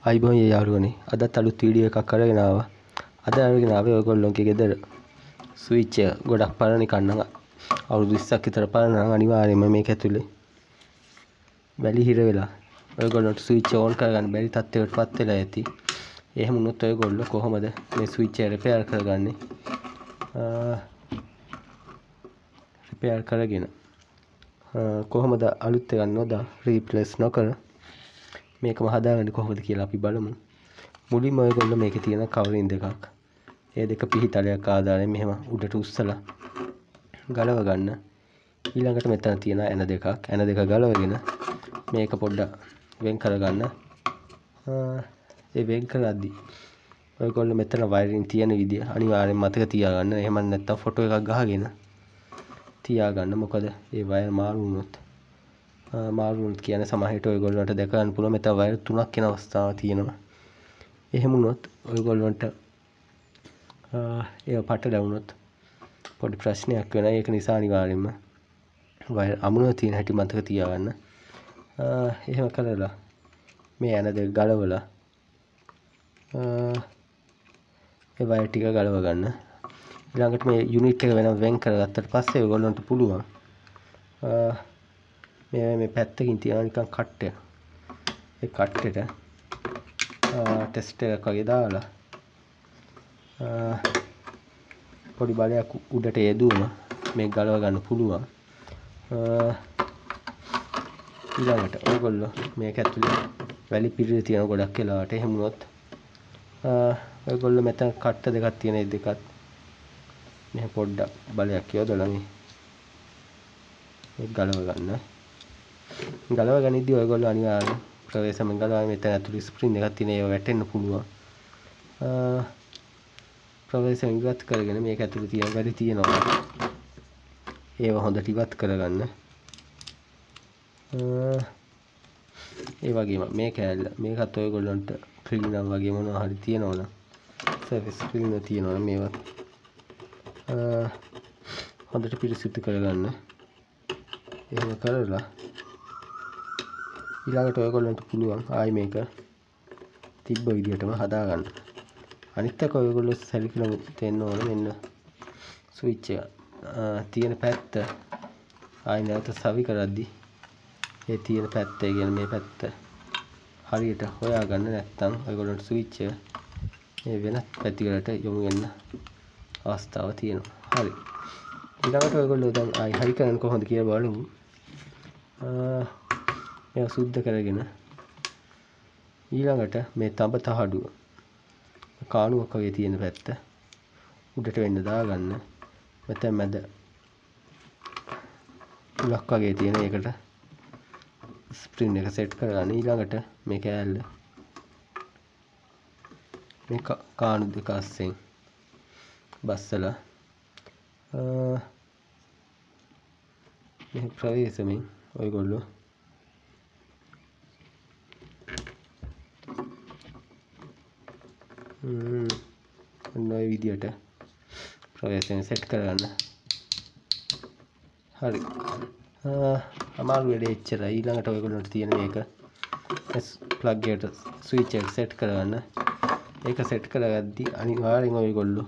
අයිබෝන් යාළුවනේ අදත් අලුත් වීඩියෝ එකක් කරගෙන ආවා. අද අරගෙන ආවේ ඔයගොල්ලෝගේ ගෙදර ස්විච් එක ගොඩක් පරණ එකක් නම් අවුරුදු 20ක් විතර පරණ නම් අනිවාර්යයෙන්ම මේක ඇතුලේ වැලි හිර වෙලා ඔයගොල්ලන්ට ස්විච් ඕන් කරගන්න බැරි තත්ත්වයකටපත් වෙලා ඇති. එහෙම වුණොත් ඔයගොල්ලෝ කොහොමද මේ ස්විච් එක රිපෙයාර් කරගන්නේ? රිපෙයාර් කරගෙන කොහොමද අලුත් එකක් නොදා රීප්ලේස් නොකර මේකම හදාගන්නේ කොහොමද කියලා අපි බලමු. මුලින්ම ඔයගොල්ලෝ මේකේ තියෙන කවරින් දෙකක්. ඒ දෙක පිහිතලයක් ආදාරයෙන් මෙහෙම උඩට උස්සලා ගලව ගන්න. ඊළඟට මෙතන තියෙන ඇන දෙකක්. ඇන දෙක ගලවගෙන මේක පොඩ්ඩක් වෙන් කරගන්න. ඒ වෙන් කරද්දි ඔයගොල්ලෝ මෙතන වයරින් තියෙන විදිය අනිවාර්යෙන් මතක තියාගන්න. එහෙම නැත්නම් ෆොටෝ එකක් ගහගෙන තියාගන්න. මොකද ඒ වයර් මාරු වුණොත් කියන්නේ සමහරවිට ඔයගොල්ලන්ට දැක ගන්න පුළුවන් මෙතන වයර් තුනක් වෙන අවස්ථාවක් තියෙනවා. එහෙම වුණොත් ඔයගොල්ලන්ට ඒව පට ලැබුණොත් පොඩි ප්‍රශ්නයක් වෙනවා. ඒක නිසා අනිවාර්යෙන්ම වයර් අමුණලා තියෙන හැටි මතක තියාගන්න. එහෙම කරලා මේ ඇන දෙක ගලවලා ඒ වයර් ටික ගලව ගන්න. ඊළඟට මේ යුනිට් එක වෙන කරගත්තට පස්සේ ඔයගොල්ලන්ට පුළුවන් මේ පැත්තකින් තියෙන නිකන් කට්ටයක්. ඒ කට්ටෙට ටෙස්ට් එකක් වගේ දාලා පොඩි බලයක් උඩට යදුවම මේක ගලව ගන්න පුළුවන්. ඊළඟට ඔයගොල්ලෝ මේක ඇතුලේ වැලි පිරෙලා තියෙන ගොඩක් වෙලාවට එහෙම වුණොත් ඔයගොල්ලෝ මෙතන කට්ට දෙකක් තියෙන ඒ දෙකත් මෙහෙ පොඩ්ඩක් බලයක් යොදලා මේ ගලව ගන්න. ගලව ගනිද්දී ඔයගොල්ලෝ අනිවාර්යෙන් ප්‍රවේශමෙන් ගලවා මෙතන ඇතුලේ ස්ප්‍රින් එකක් තියෙන ඒවා වැටෙන්න පුළුවන්. ප්‍රවේශයෙන් ඉවත් කරගෙන මේක ඇතුලේ තියෙන වැඩි තියෙනවා. ඒව හොඳට ඉවත් කරගන්න. ඒ වගේම මේ කෑල්ල මේකත් ඔයගොල්ලන්ට ක්ලීනර් වගේ මොනවා හරි තියෙනවනම් සර්ෆස් ක්ලීනර් තියෙනවනම් මේවත් හොඳට පිරිසිදු කරගන්න. එහෙම කරලා ඊළඟට ඔයගොල්ලන්ට පුළුවන් ආයි මේක තිබ්බ විදිහටම හදාගන්න. අනිත් එක ඔයගොල්ලෝ සැලකිලා තෙන්න ඕන මෙන්න ස්විච් එක තියෙන පැත්ත ආයි නැවත සවි කරද්දි ඒ තියෙන පැත්ත කියන්නේ මේ පැත්ත හරියට හොයාගන්න නැත්නම් ඔයගොල්ලන්ට ස්විච් එක මේ වෙනත් පැතිවලට යොමු වෙන්න අවස්ථාවක් තියෙනවා. හරි. ඊළඟට ඔයගොල්ලෝ දැන් ආයි හරි කරන්න කොහොමද කියලා බලමු. මේක සුද්ධ කරගෙන ඊළඟට මේ තඹ තහඩුව කාණුවක් වගේ තියෙන පැත්ත උඩට වෙන්න දාගන්න. මෙතන මැද උලක් වගේ තියෙන එකට ස්ප්‍රින් එක සෙට් කරගන්න. ඊළඟට මේ කෑල්ල මේ කාණු දෙක අස්සෙන් බස්සලා මේ ප්‍රවේශමෙන් ඔයගොල්ලෝ ඔය විදියට ප්‍රවේශයෙන් සෙට් කරගන්න. හරි. අමාරු වැඩේ එච්චරයි. ඊළඟට ඔයගොල්ලන්ට තියෙන මේක ප්ලග් එකට ස්විච් එක සෙට් කරගන්න. ඒක සෙට් කරගද්දි අනිවාර්යෙන් ඔයගොල්ලෝ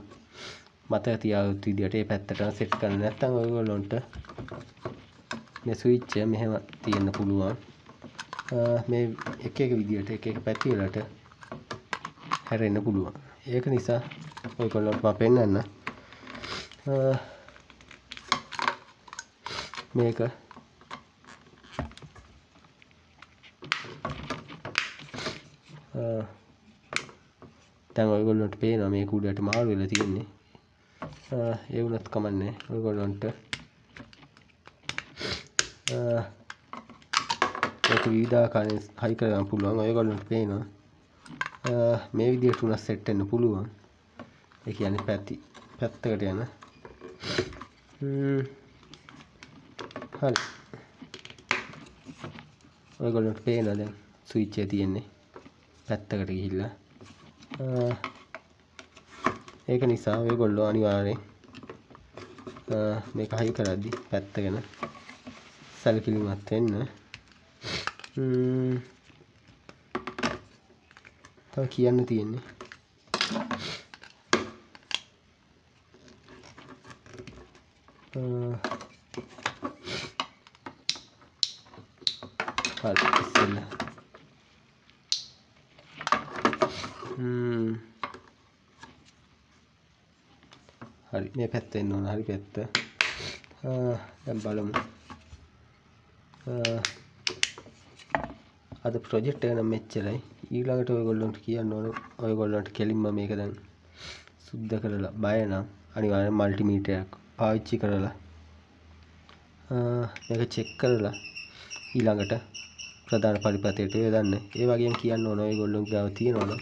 මතක තියාගත්තු විදියට මේ පැත්තට සෙට් කරන්න. නැත්නම් ඔයගොල්ලන්ට මේ ස්විච් එක මෙහෙම තියෙන්න පුළුවන්. මේ එක එක විදියට එක එක පැති වලට හැරෙන්න පුළුවන්. ඒක නිසා ඔයගොල්ලන්ට මම පෙන්නන්න මේක දැන් ඔයගොල්ලන්ට පේනවා මේක උඩට මාරු වෙලා තියෙන්නේ. ඒ වුණත් කමන්නේ. ඔයගොල්ලන්ට ඒක විවිධාකාරයෙන් හයි කරගන්න පුළුවන්. ඔයගොල්ලන්ට පේනවා මේ විදිහට උනත් සෙට් වෙන්න පුළුවන්. ඒ කියන්නේ පැත්තකට යන. හරි. ඔයගොල්ලන්ට පේනවා දැන් ස්විච් එක තියෙන්නේ පැත්තකට ගිහිල්ලා. ඒක නිසා ඔයගොල්ලෝ අනිවාර්යෙන් මේක හයි කරද්දි පැත්ත ගැන සැලකිලිමත් වෙන්න. තව කියන්න තියෙන්නේ හරි ඉස්සෙල්ලා හරි මේ පැත්ත එන්න ඕන හරි පැත්ත දැන් බලමු අද ප්‍රොජෙක්ට් එක නම් මෙච්චරයි ඊළඟට ඔයගොල්ලන්ට කියන්න ඕන ඔයගොල්ලන්ට කෙලින්ම මේක දැන් සුද්ධ කරලා බය නම් අනිවාර්යෙන් මල්ටිමීටරයක් පාවිච්චි කරලා මේක චෙක් කරලා ඊළඟට ප්‍රධාන පරිපථයට යොදන්න. ඒ වගේම කියන්න ඕන ඔයගොල්ලෝ ගාව තියෙනවනම්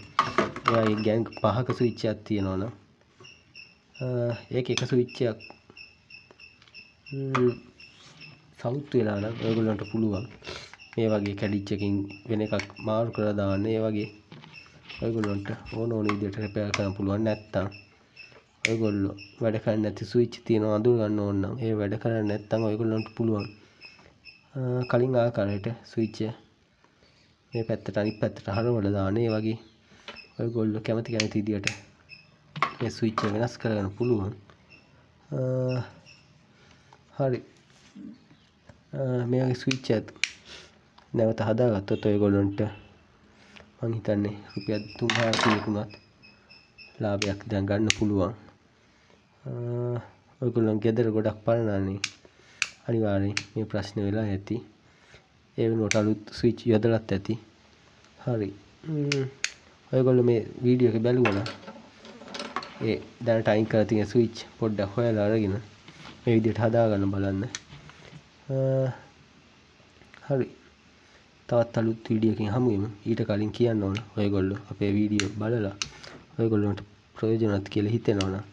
ඔයගේ ගෑන් 5ක ස්විච් එකක් තියෙනවනම් ඒක එක ස්විච් එකක් සවුත් වෙලා නම් ඔයගොල්ලන්ට පුළුවන් මේ වගේ කැඩිච් එකකින් වෙන එකක් මාරු කරලා දාන්න. ඒ වගේ ඔයගොල්ලන්ට ඕන විදිහට රිපෙයාර් කරන්න පුළුවන්. නැත්තම් ඔයගොල්ලෝ වැඩ කරන්නේ නැති ස්විච් තියෙනවා අඳුර ගන්න ඕන නම් ඒ වැඩ කරන්නේ නැත්තම් ඔයගොල්ලන්ට පුළුවන් කලින් ආකාරයට ස්විච් එක මේ පැත්තට අනිත් පැත්තට හරවලා දාන්න. ඒ වගේ ඔයගොල්ලෝ කැමති විදිහට මේ ස්විච් එක වෙනස් කරගන්න පුළුවන්. හරි මේ වගේ ස්විච් එක නැවත හදාගත්තොත් ඔයගොල්ලන්ට මං හිතන්නේ රුපියල් 3-400 කුණත් ලාභයක් දැන් ගන්න පුළුවන්. ඔයගොල්ලන් ගෙදර ගොඩක් පරණානේ අනිවාර්යෙන් මේ ප්‍රශ්නේ වෙලා ඇති. ඒ වෙනුවට අලුත් ස්විච් යොදලත් ඇති. හරි ඔයගොල්ලෝ මේ වීඩියෝ එක බැලුවා නම් ඒ දැනට අයින් කරලා තියෙන ස්විච් පොඩ්ඩක් හොයලා අරගෙන මේ විදිහට හදාගන්න බලන්න. හරි තවත් අලුත් වීඩියෝ එකකින් හමු වෙමු. ඊට කලින් කියන්න ඕන ඔයගොල්ලෝ අපේ වීඩියෝ බලලා ඔයගොල්ලන්ට ප්‍රයෝජනවත් කියලා හිතෙනවා නම්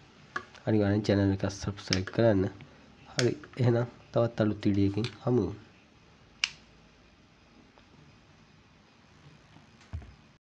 අනිවාර්යෙන් channel එක subscribe කරන්න. හරි එහෙනම් තවත් අලුත් වීඩියෝ එකකින් හමු වෙමු.